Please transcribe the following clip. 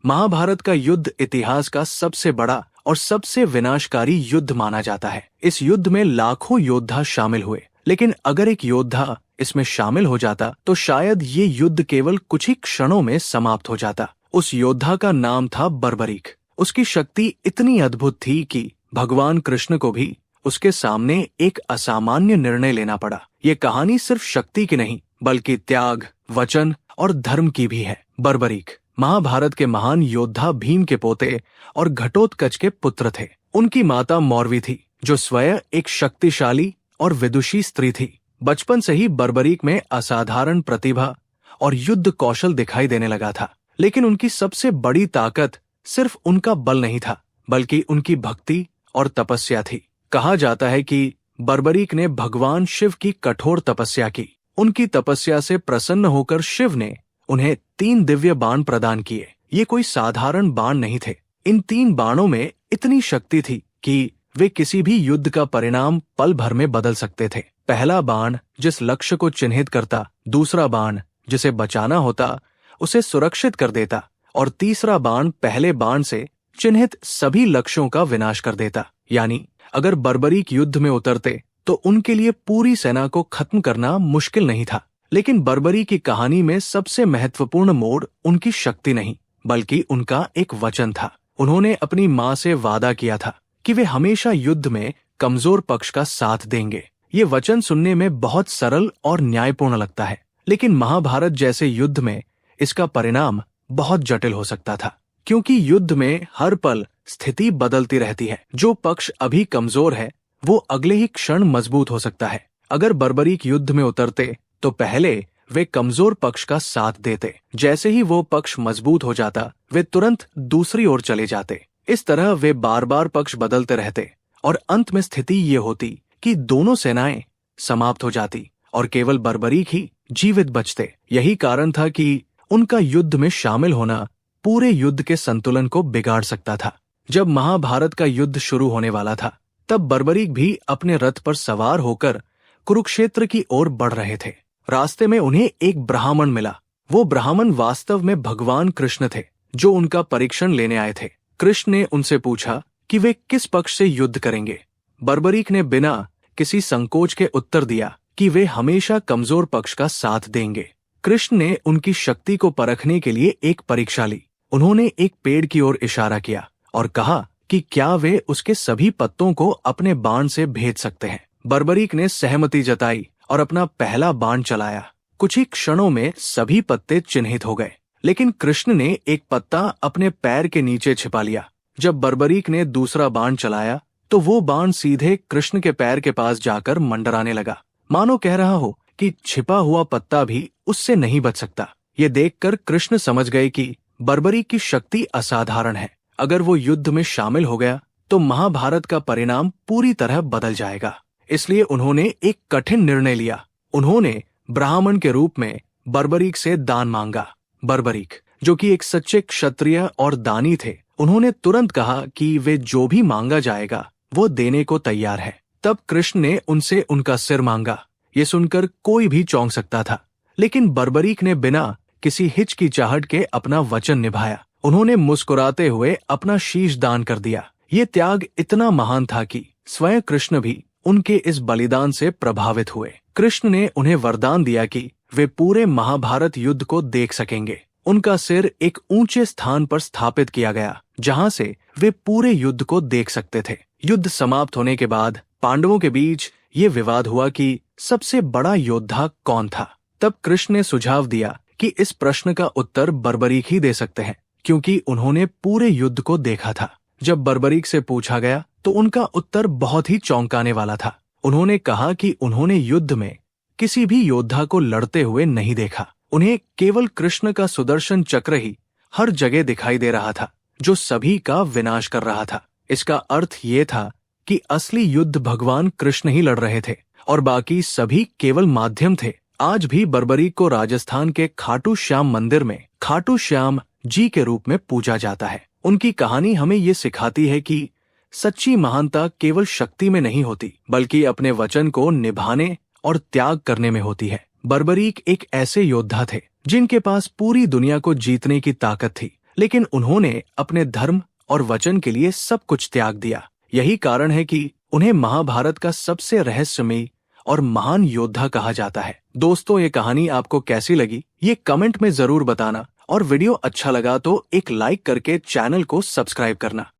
महाभारत का युद्ध इतिहास का सबसे बड़ा और सबसे विनाशकारी युद्ध माना जाता है। इस युद्ध में लाखों योद्धा शामिल हुए, लेकिन अगर एक योद्धा इसमें शामिल हो जाता तो शायद ये युद्ध केवल कुछ ही क्षणों में समाप्त हो जाता। उस योद्धा का नाम था बर्बरीक। उसकी शक्ति इतनी अद्भुत थी कि भगवान कृष्ण को भी उसके सामने एक असामान्य निर्णय लेना पड़ा। ये कहानी सिर्फ शक्ति की नहीं, बल्कि त्याग, वचन और धर्म की भी है। बर्बरीक महाभारत के महान योद्धा भीम के पोते और घटोत्कच के पुत्र थे। उनकी माता मौरवी थी, जो स्वयं एक शक्तिशाली और विदुषी स्त्री थी। बचपन से ही बर्बरीक में असाधारण प्रतिभा और युद्ध कौशल दिखाई देने लगा था, लेकिन उनकी सबसे बड़ी ताकत सिर्फ उनका बल नहीं था, बल्कि उनकी भक्ति और तपस्या थी। कहा जाता है कि बर्बरीक ने भगवान शिव की कठोर तपस्या की। उनकी तपस्या से प्रसन्न होकर शिव ने उन्हें 3 दिव्य बाण प्रदान किए। ये कोई साधारण बाण नहीं थे। इन 3 बाणों में इतनी शक्ति थी कि वे किसी भी युद्ध का परिणाम पल भर में बदल सकते थे। पहला बाण जिस लक्ष्य को चिन्हित करता, दूसरा बाण जिसे बचाना होता उसे सुरक्षित कर देता, और तीसरा बाण पहले बाण से चिन्हित सभी लक्ष्यों का विनाश कर देता। यानी अगर बर्बरीक युद्ध में उतरते तो उनके लिए पूरी सेना को खत्म करना मुश्किल नहीं था। लेकिन बर्बरी की कहानी में सबसे महत्वपूर्ण मोड़ उनकी शक्ति नहीं, बल्कि उनका एक वचन था। उन्होंने अपनी माँ से वादा किया था कि वे हमेशा युद्ध में कमजोर पक्ष का साथ देंगे। ये वचन सुनने में बहुत सरल और न्यायपूर्ण लगता है, लेकिन महाभारत जैसे युद्ध में इसका परिणाम बहुत जटिल हो सकता था, क्योंकि युद्ध में हर पल स्थिति बदलती रहती है। जो पक्ष अभी कमजोर है वो अगले ही क्षण मजबूत हो सकता है। अगर बर्बरीक युद्ध में उतरते तो पहले वे कमजोर पक्ष का साथ देते। जैसे ही वो पक्ष मजबूत हो जाता, वे तुरंत दूसरी ओर चले जाते। इस तरह वे बार बार पक्ष बदलते रहते और अंत में स्थिति ये होती कि दोनों सेनाएं समाप्त हो जाती और केवल बर्बरीक ही जीवित बचते। यही कारण था कि उनका युद्ध में शामिल होना पूरे युद्ध के संतुलन को बिगाड़ सकता था। जब महाभारत का युद्ध शुरू होने वाला था, तब बर्बरीक भी अपने रथ पर सवार होकर कुरुक्षेत्र की ओर बढ़ रहे थे। रास्ते में उन्हें एक ब्राह्मण मिला। वो ब्राह्मण वास्तव में भगवान कृष्ण थे, जो उनका परीक्षण लेने आए थे। कृष्ण ने उनसे पूछा कि वे किस पक्ष से युद्ध करेंगे। बर्बरीक ने बिना किसी संकोच के उत्तर दिया कि वे हमेशा कमजोर पक्ष का साथ देंगे। कृष्ण ने उनकी शक्ति को परखने के लिए एक परीक्षा ली। उन्होंने एक पेड़ की ओर इशारा किया और कहा कि क्या वे उसके सभी पत्तों को अपने बाण से भेद सकते हैं। बर्बरीक ने सहमति जताई और अपना पहला बाण चलाया। कुछ ही क्षणों में सभी पत्ते चिन्हित हो गए, लेकिन कृष्ण ने एक पत्ता अपने पैर के नीचे छिपा लिया। जब बर्बरीक ने दूसरा बाण चलाया तो वो बाण सीधे कृष्ण के पैर के पास जाकर मंडराने लगा, मानो कह रहा हो कि छिपा हुआ पत्ता भी उससे नहीं बच सकता। ये देखकर कृष्ण समझ गए कि बर्बरीक की शक्ति असाधारण है। अगर वो युद्ध में शामिल हो गया तो महाभारत का परिणाम पूरी तरह बदल जाएगा। इसलिए उन्होंने एक कठिन निर्णय लिया। उन्होंने ब्राह्मण के रूप में बर्बरीक से दान मांगा। बर्बरीक, जो कि एक सच्चे क्षत्रिय और दानी थे, उन्होंने तुरंत कहा कि वे जो भी मांगा जाएगा वो देने को तैयार है। तब कृष्ण ने उनसे उनका सिर मांगा। ये सुनकर कोई भी चौंक सकता था, लेकिन बर्बरीक ने बिना किसी हिचकिचाहट के अपना वचन निभाया। उन्होंने मुस्कुराते हुए अपना शीश दान कर दिया। ये त्याग इतना महान था कि स्वयं कृष्ण भी उनके इस बलिदान से प्रभावित हुए। कृष्ण ने उन्हें वरदान दिया कि वे पूरे महाभारत युद्ध को देख सकेंगे। उनका सिर एक ऊंचे स्थान पर स्थापित किया गया, जहां से वे पूरे युद्ध को देख सकते थे। युद्ध समाप्त होने के बाद पांडवों के बीच ये विवाद हुआ कि सबसे बड़ा योद्धा कौन था। तब कृष्ण ने सुझाव दिया कि इस प्रश्न का उत्तर बर्बरीक ही दे सकते हैं, क्योंकि उन्होंने पूरे युद्ध को देखा था। जब बर्बरीक से पूछा गया तो उनका उत्तर बहुत ही चौंकाने वाला था। उन्होंने कहा कि उन्होंने युद्ध में किसी भी योद्धा को लड़ते हुए नहीं देखा। उन्हें केवल कृष्ण का सुदर्शन चक्र ही हर जगह दिखाई दे रहा था, जो सभी का विनाश कर रहा था। इसका अर्थ ये था कि असली युद्ध भगवान कृष्ण ही लड़ रहे थे और बाकी सभी केवल माध्यम थे। आज भी बर्बरीक को राजस्थान के खाटू श्याम मंदिर में खाटू श्याम जी के रूप में पूजा जाता है। उनकी कहानी हमें ये सिखाती है कि सच्ची महानता केवल शक्ति में नहीं होती, बल्कि अपने वचन को निभाने और त्याग करने में होती है। बर्बरीक एक ऐसे योद्धा थे जिनके पास पूरी दुनिया को जीतने की ताकत थी, लेकिन उन्होंने अपने धर्म और वचन के लिए सब कुछ त्याग दिया। यही कारण है कि उन्हें महाभारत का सबसे रहस्यमयी और महान योद्धा कहा जाता है। दोस्तों, ये कहानी आपको कैसी लगी ये कमेंट में जरूर बताना, और वीडियो अच्छा लगा तो एक लाइक करके चैनल को सब्सक्राइब करना।